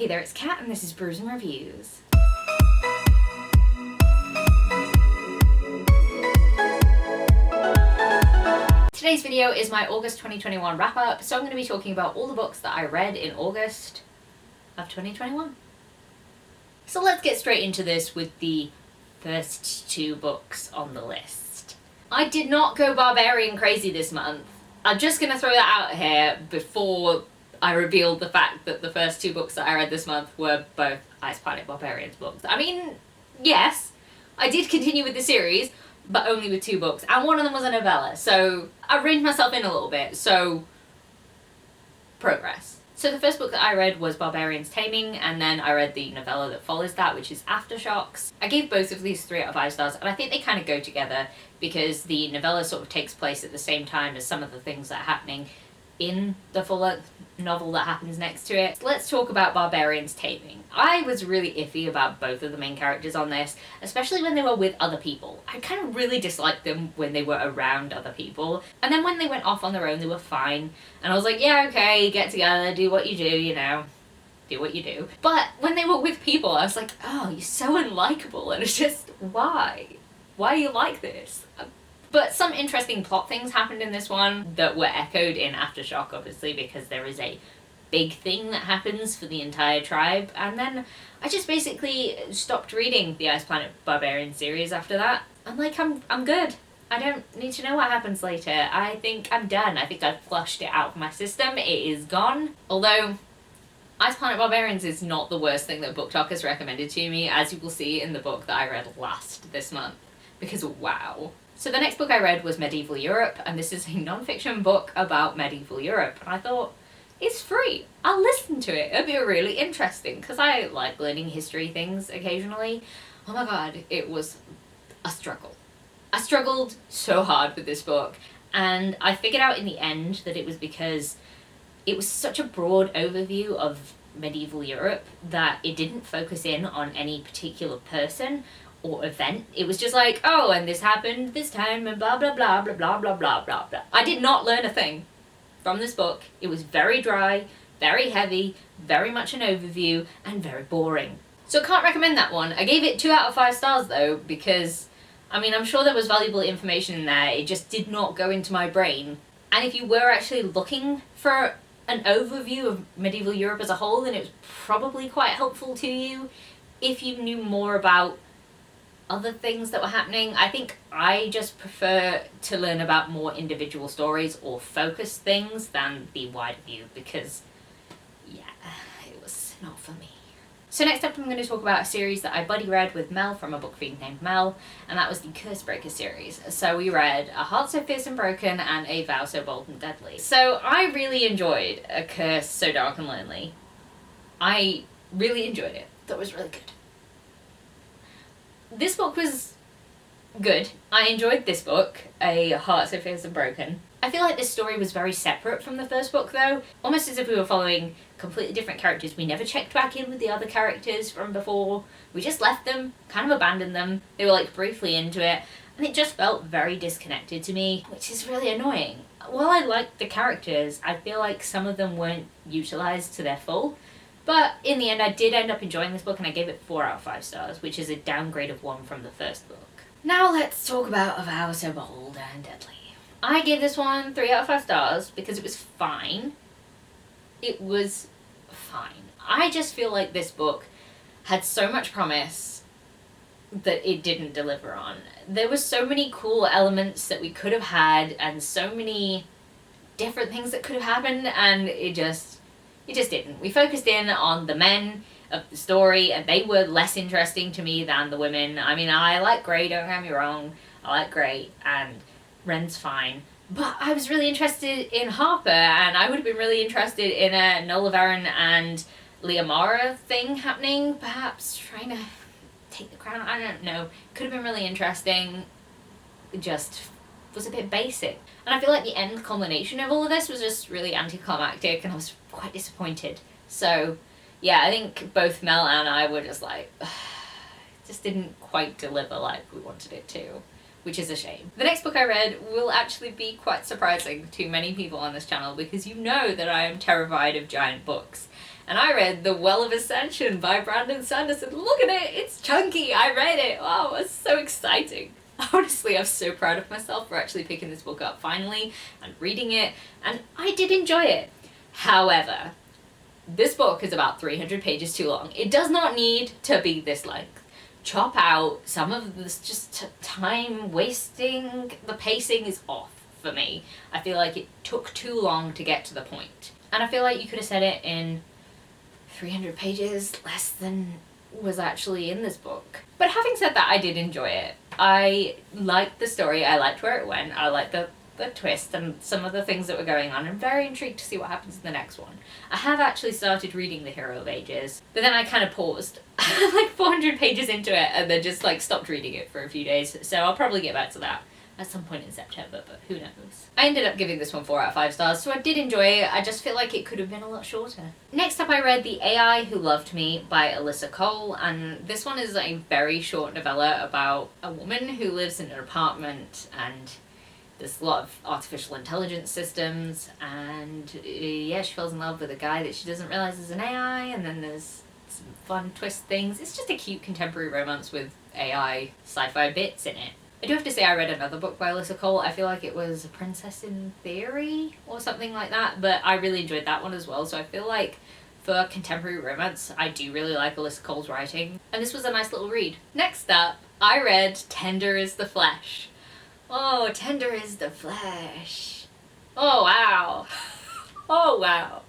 Hey there, it's Kat and this is Brews and Reviews. Today's video is my August 2021 wrap-up, so I'm going to be talking about all the books that I read in August of 2021. So let's get straight into this with the first two books on the list. I did not go barbarian crazy this month. I'm just going to throw that out here before I revealed the fact that the first two books that I read this month were both Planet Barbarians books. I mean, yes, I did continue with the series, but only with two books, and one of them was a novella, so I reined myself in a little bit, so progress. So the first book that I read was Barbarians Taming, and then I read the novella that follows that, which is Aftershocks. I gave both of these 3 out of 5 stars, and I think they kind of go together because the novella sort of takes place at the same time as some of the things that are happening in the full-length novel that happens next to it. Let's talk about Barbarians Taming. I was really iffy about both of the main characters on this, especially when they were with other people. I kind of really disliked them when they were around other people, and then when they went off on their own they were fine, and I was like, yeah, okay, get together, do what you do, you know, do what you do. But when they were with people, I was like, oh, you're so unlikable, and it's just, why? Why are you like this? But some interesting plot things happened in this one that were echoed in Aftershock, obviously, because there is a big thing that happens for the entire tribe. And then I just basically stopped reading the Planet Barbarians series after that. I'm like, I'm good. I don't need to know what happens later. I think I'm done. I think I've flushed it out of my system. It is gone. Although, Planet Barbarians is not the worst thing that BookTok has recommended to me, as you will see in the book that I read last this month. Because wow. So the next book I read was Medieval Europe, and this is a non-fiction book about medieval Europe, and I thought, it's free, I'll listen to it, it'll be really interesting, because I like learning history things occasionally. Oh my god, it was a struggle. I struggled so hard with this book, and I figured out in the end that it was because it was such a broad overview of medieval Europe that it didn't focus in on any particular person or event. It was just like, oh, and this happened this time, and blah blah blah blah blah blah blah blah blah. I did not learn a thing from this book. It was very dry, very heavy, very much an overview, and very boring. So I can't recommend that one. I gave it 2 out of 5 stars though, because, I mean, I'm sure there was valuable information in there, it just did not go into my brain. And if you were actually looking for an overview of medieval Europe as a whole, then it was probably quite helpful to you if you knew more about other things that were happening. I think I just prefer to learn about more individual stories or focus things than the wider view, because yeah, it was not for me. So next up I'm going to talk about a series that I buddy read with Mel from a book fiend named Mel, and that was the Cursebreaker series. So we read A Heart So Fierce and Broken and A Vow So Bold and Deadly. So I really enjoyed A Curse So Dark and Lonely. I really enjoyed it. That was really good. This book was good. I enjoyed this book, A Heart So Fierce and Broken. I feel like this story was very separate from the first book though, almost as if we were following completely different characters. We never checked back in with the other characters from before. We just left them, kind of abandoned them. They were like briefly into it, and it just felt very disconnected to me, which is really annoying. While I liked the characters, I feel like some of them weren't utilised to their full. But in the end, I did end up enjoying this book, and I gave it 4 out of 5 stars, which is a downgrade of 1 from the first book. Now let's talk about A Vow So Bold and Deadly. I gave this one 3 out of 5 stars because it was fine. It was fine. I just feel like this book had so much promise that it didn't deliver on. There were so many cool elements that we could have had, and so many different things that could have happened, and it just didn't. We focused in on the men of the story, and they were less interesting to me than the women. I mean, I like Grey, don't get me wrong. I like Grey, and Ren's fine. But I was really interested in Harper, and I would have been really interested in a Nolavaran and Liamara thing happening, perhaps trying to take the crown. I don't know. Could have been really interesting. It just was a bit basic. And I feel like the end culmination of all of this was just really anticlimactic, and I was quite disappointed. So yeah, I think both Mel and I were just like, it just didn't quite deliver like we wanted it to, which is a shame. The next book I read will actually be quite surprising to many people on this channel, because you know that I am terrified of giant books. and I read The Well of Ascension by Brandon Sanderson. Look at it, it's chunky, I read it, wow, it's so exciting. Honestly, I'm so proud of myself for actually picking this book up finally and reading it, and I did enjoy it. However, this book is about 300 pages too long. It does not need to be this length. Chop out some of this just time wasting. The pacing is off for me. I feel like it took too long to get to the point. And I feel like you could have said it in 300 pages less than was actually in this book. But having said that, I did enjoy it. I liked the story, I liked where it went, I liked the twist and some of the things that were going on. I'm very intrigued to see what happens in the next one. I have actually started reading The Hero of Ages, but then I kind of paused like 400 pages into it and then just like stopped reading it for a few days, so I'll probably get back to that at some point in September, but who knows. I ended up giving this one 4 out of 5 stars, so I did enjoy it. I just feel like it could have been a lot shorter. Next up, I read The AI Who Loved Me by Alyssa Cole, and this one is a very short novella about a woman who lives in an apartment, and there's a lot of artificial intelligence systems, and yeah, she falls in love with a guy that she doesn't realize is an AI, and then there's some fun twist things. It's just a cute contemporary romance with AI sci-fi bits in it. I do have to say I read another book by Alyssa Cole. I feel like it was A Princess in Theory or something like that, but I really enjoyed that one as well, so I feel like for contemporary romance, I do really like Alyssa Cole's writing, and this was a nice little read. Next up, I read Tender is the Flesh. Oh, tender is the flesh. Oh, wow. Oh, wow.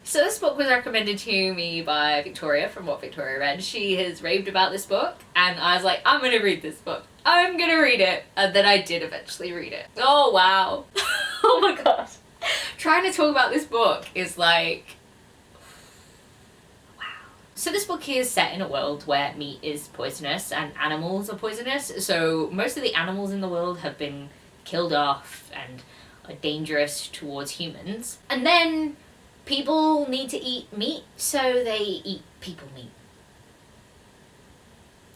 So this book was recommended to me by Victoria from What Victoria Read. She has raved about this book, and I was like, I'm gonna read this book. I'm gonna read it. And then I did eventually read it. Oh, wow. Oh my god. Trying to talk about this book is like... So this book is set in a world where meat is poisonous and animals are poisonous, so most of the animals in the world have been killed off and are dangerous towards humans. And then people need to eat meat, so they eat people meat.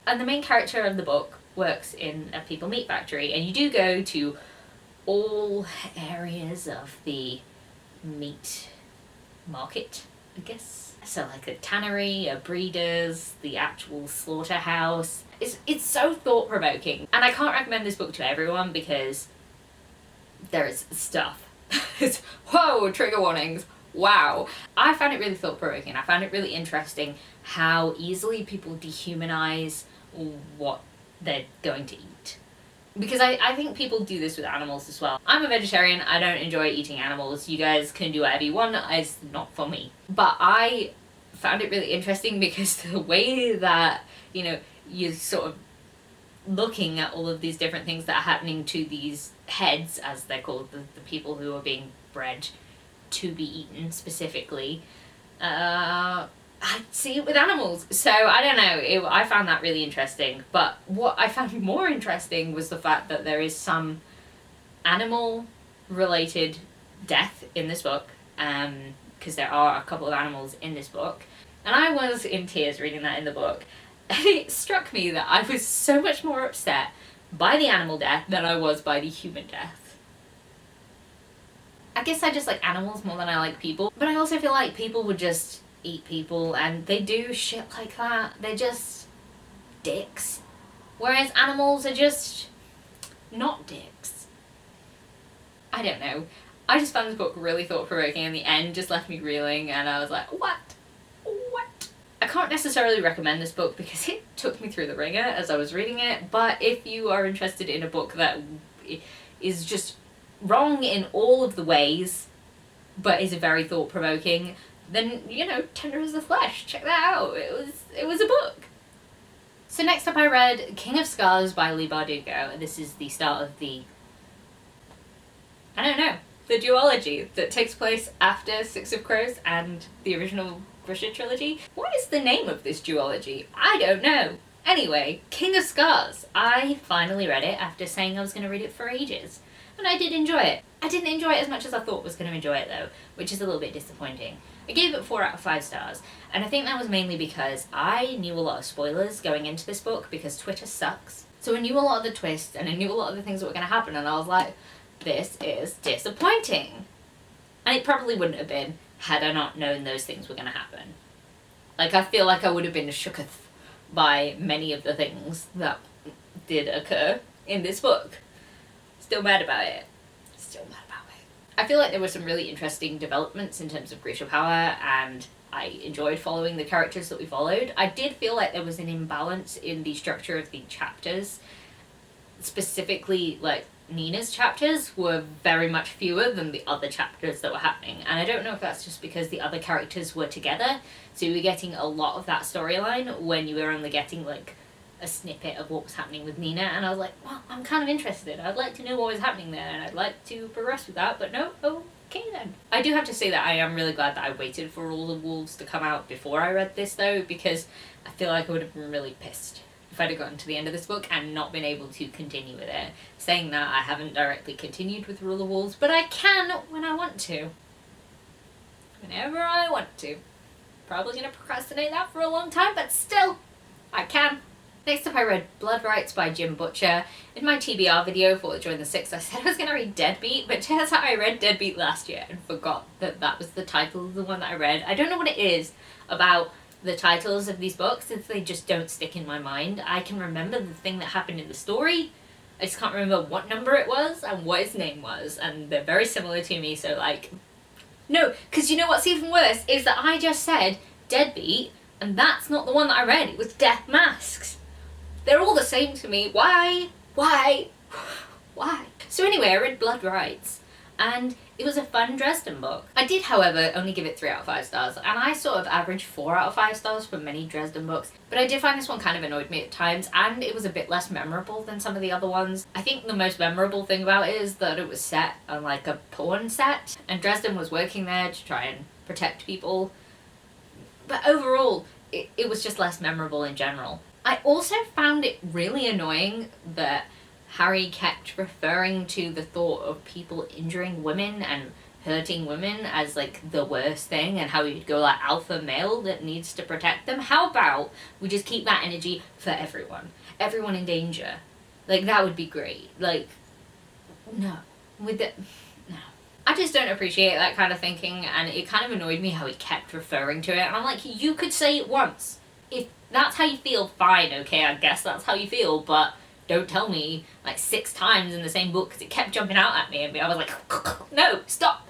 And the main character of the book works in a people meat factory, and you do go to all areas of the meat market, I guess. So like a tannery, a breeder's, the actual slaughterhouse. It's so thought-provoking. And I can't recommend this book to everyone because there is stuff. It's, whoa, trigger warnings. Wow. I found it really thought-provoking. I found it really interesting how easily people dehumanize what they're going to eat. Because I think people do this with animals as well. I'm a vegetarian, I don't enjoy eating animals. You guys can do whatever you want, it's not for me. But I found it really interesting because the way that, you know, you're sort of looking at all of these different things that are happening to these heads, as they're called, the people who are being bred to be eaten specifically, I see it with animals. So I don't know, I found that really interesting. But what I found more interesting was the fact that there is some animal related death in this book, because there are a couple of animals in this book, and I was in tears reading that in the book, and it struck me that I was so much more upset by the animal death than I was by the human death. I guess I just like animals more than I like people, but I also feel like people would just eat people, and they do shit like that. They're just dicks. Whereas animals are just not dicks. I don't know. I just found this book really thought-provoking, and the end just left me reeling, and I was like, what? What? I can't necessarily recommend this book because it took me through the ringer as I was reading it, but if you are interested in a book that is just wrong in all of the ways, but is very thought-provoking, then, you know, Tender is the Flesh. Check that out. It was a book. So next up I read King of Scars by Leigh Bardugo. This is the start of the duology that takes place after Six of Crows and the original Grisha trilogy. What is the name of this duology? I don't know. Anyway, King of Scars. I finally read it after saying I was going to read it for ages. And I did enjoy it. I didn't enjoy it as much as I thought was going to enjoy it though, which is a little bit disappointing. I gave it 4 out of 5 stars, and I think that was mainly because I knew a lot of spoilers going into this book because Twitter sucks. So I knew a lot of the twists and I knew a lot of the things that were going to happen, and I was like, this is disappointing. And it probably wouldn't have been had I not known those things were going to happen. Like, I feel like I would have been shooketh by many of the things that did occur in this book. Still mad about it. Still mad about it. I feel like there were some really interesting developments in terms of racial power, and I enjoyed following the characters that we followed. I did feel like there was an imbalance in the structure of the chapters. Specifically, like, Nina's chapters were very much fewer than the other chapters that were happening, and I don't know if that's just because the other characters were together, so you were getting a lot of that storyline when you were only getting, like, a snippet of what was happening with Nina, and I was like, well, I'm kind of interested. I'd like to know what was happening there, and I'd like to progress with that, but no, okay then. I do have to say that I am really glad that I waited for All the Wolves to come out before I read this, though, because I feel like I would have been really pissed if I'd have gotten to the end of this book and not been able to continue with it. Saying that, I haven't directly continued with Rule of Wolves, but I can when I want to. Whenever I want to. Probably going to procrastinate that for a long time, but still, I can. Next up I read Blood Rights by Jim Butcher. In my TBR video for Join the Six, I said I was going to read Deadbeat, but turns out I read Deadbeat last year and forgot that that was the title of the one that I read. I don't know what it is about the titles of these books, if they just don't stick in my mind. I can remember the thing that happened in the story, I just can't remember what number it was and what his name was, and they're very similar to me, so like... No, because you know what's even worse is that I just said Deadbeat, and that's not the one that I read. It was Death Masks. They're all the same to me. Why? So anyway, I read Blood Rights, and it was a fun Dresden book. I did, however, only give it 3 out of 5 stars, and I sort of averaged 4 out of 5 stars for many Dresden books, but I did find this one kind of annoyed me at times, and it was a bit less memorable than some of the other ones. I think the most memorable thing about it is that it was set on like a porn set, and Dresden was working there to try and protect people, but overall, it was just less memorable in general. I also found it really annoying that Harry kept referring to the thought of people injuring women and hurting women as like the worst thing, and how he'd go like alpha male that needs to protect them. How about we just keep that energy for everyone in danger? Like, that would be great. Like, no, no, I just don't appreciate that kind of thinking, and it kind of annoyed me how he kept referring to it, and I'm like, you could say it once. If that's how you feel, fine, okay, I guess that's how you feel, but don't tell me like 6 times in the same book, because it kept jumping out at me, and I was like, no, stop!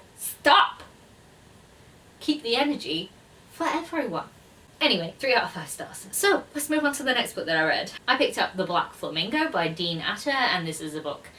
Keep the energy for everyone. Anyway, 3 out of 5 stars. So, let's move on to the next book that I read. I picked up The Black Flamingo by Dean Atter, and this is a book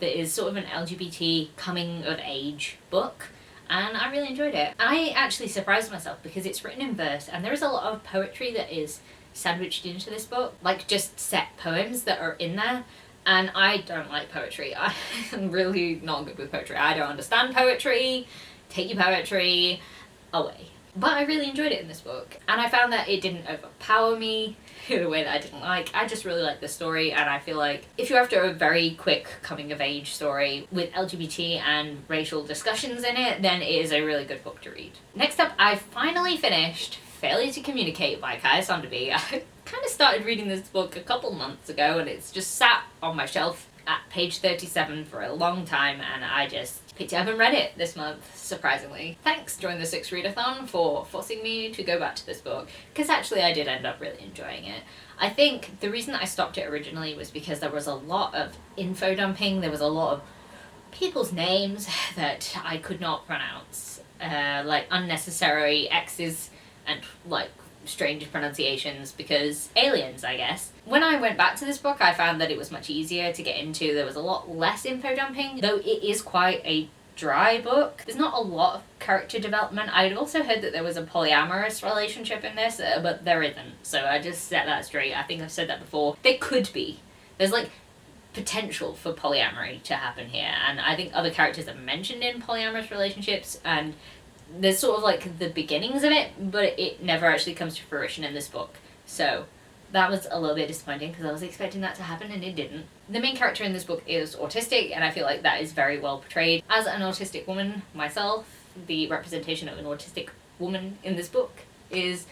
that is sort of an LGBT coming-of-age book, and I really enjoyed it. I actually surprised myself because it's written in verse, and there is a lot of poetry that is sandwiched into this book, like just set poems that are in there, and I don't like poetry. I'm really not good with poetry. I don't understand poetry. Take your poetry away. But I really enjoyed it in this book, and I found that it didn't overpower me in a way that I didn't like. I just really liked the story, and I feel like if you're after a very quick coming-of-age story with LGBT and racial discussions in it, then it is a really good book to read. Next up, I finally finished Failure to Communicate by Kaya Sonderby. I kind of started reading this book a couple months ago, and it's just sat on my shelf at page 37 for a long time, and I just picked it up and read it this month, surprisingly. Thanks, Join the Six Readathon, for forcing me to go back to this book, because actually I did end up really enjoying it. I think the reason that I stopped it originally was because there was a lot of info dumping, there was a lot of people's names that I could not pronounce, like unnecessary X's and like strange pronunciations because aliens, I guess. When I went back to this book, I found that it was much easier to get into. There was a lot less info dumping, though it is quite a dry book. There's not a lot of character development. I'd also heard that there was a polyamorous relationship in this, but there isn't. So I just set that straight. I think I've said that before. There could be. There's like potential for polyamory to happen here, and I think other characters are mentioned in polyamorous relationships, and there's sort of like the beginnings of it, but it never actually comes to fruition in this book. So that was a little bit disappointing because I was expecting that to happen and it didn't. The main character in this book is autistic, and I feel like that is very well portrayed. As an autistic woman myself, the representation of an autistic woman in this book is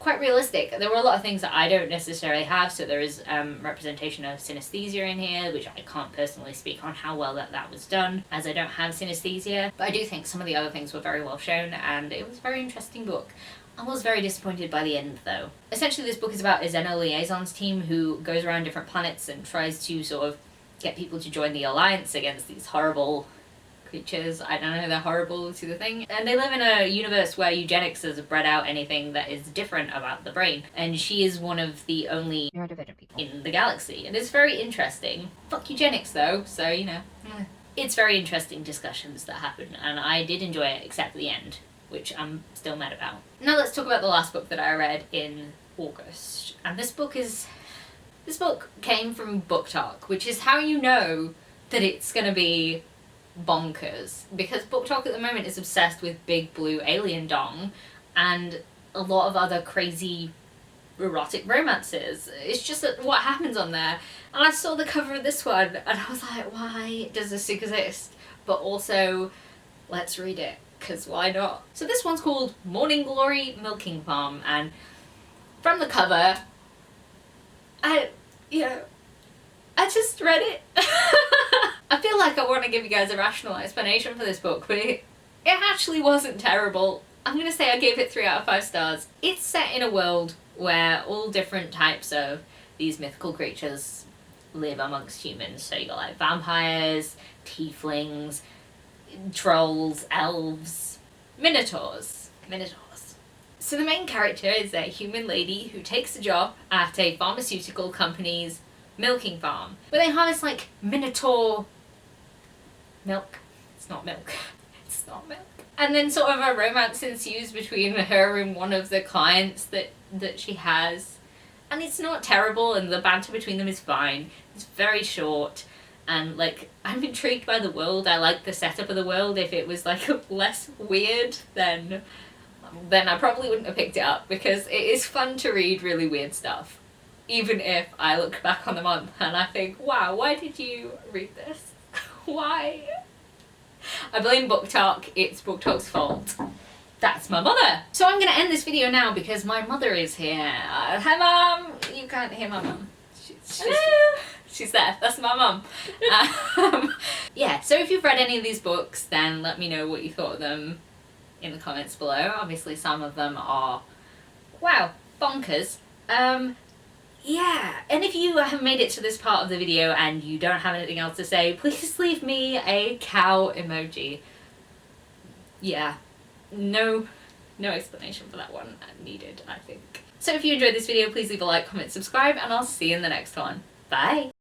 quite realistic. There were a lot of things that I don't necessarily have, so there is representation of synesthesia in here, which I can't personally speak on how well that was done, as I don't have synesthesia, but I do think some of the other things were very well shown, and it was a very interesting book. I was very disappointed by the end, though. Essentially, this book is about a Xeno Liaisons team who goes around different planets and tries to sort of get people to join the Alliance against these horrible creatures. I don't know, they're horrible to the thing. And they live in a universe where eugenics has bred out anything that is different about the brain. And she is one of the only neurodivergent people in the galaxy. And it's very interesting. Fuck eugenics though, so you know. It's very interesting discussions that happen, and I did enjoy it except the end, which I'm still mad about. Now let's talk about the last book that I read in August. And this book came from Book Talk, which is how you know that it's gonna be bonkers, because Book Talk at the moment is obsessed with Big Blue Alien Dong and a lot of other crazy erotic romances. It's just that what happens on there. And I saw the cover of this one and I was like, why does this exist? But also, let's read it, because why not? So this one's called Morning Glory Milking Farm, and from the cover, I just read it. I feel like I want to give you guys a rational explanation for this book, but it actually wasn't terrible. I'm gonna say I gave it 3 out of 5 stars. It's set in a world where all different types of these mythical creatures live amongst humans. So you got like vampires, tieflings, trolls, elves, minotaurs. So the main character is a human lady who takes a job at a pharmaceutical company's milking farm, where they harvest like minotaur milk. It's not milk. It's not milk. And then sort of a romance ensues between her and one of the clients that she has. And it's not terrible, and the banter between them is fine. It's very short, and like, I'm intrigued by the world. I like the setup of the world. If it was like less weird, then I probably wouldn't have picked it up, because it is fun to read really weird stuff. Even if I look back on the month and I think, wow, why did you read this? Why? I blame Book Talk. It's Book Talk's fault. That's my mother. So I'm gonna end this video now because my mother is here. Hi Mum! You can't hear my mum. She's there. That's my mum. Yeah, so if you've read any of these books, then let me know what you thought of them in the comments below. Obviously some of them are, wow, bonkers. Yeah, and if you have made it to this part of the video and you don't have anything else to say, please leave me a cow emoji. Yeah, no explanation for that one needed, I think. So if you enjoyed this video, please leave a like, comment, subscribe, and I'll see you in the next one. Bye!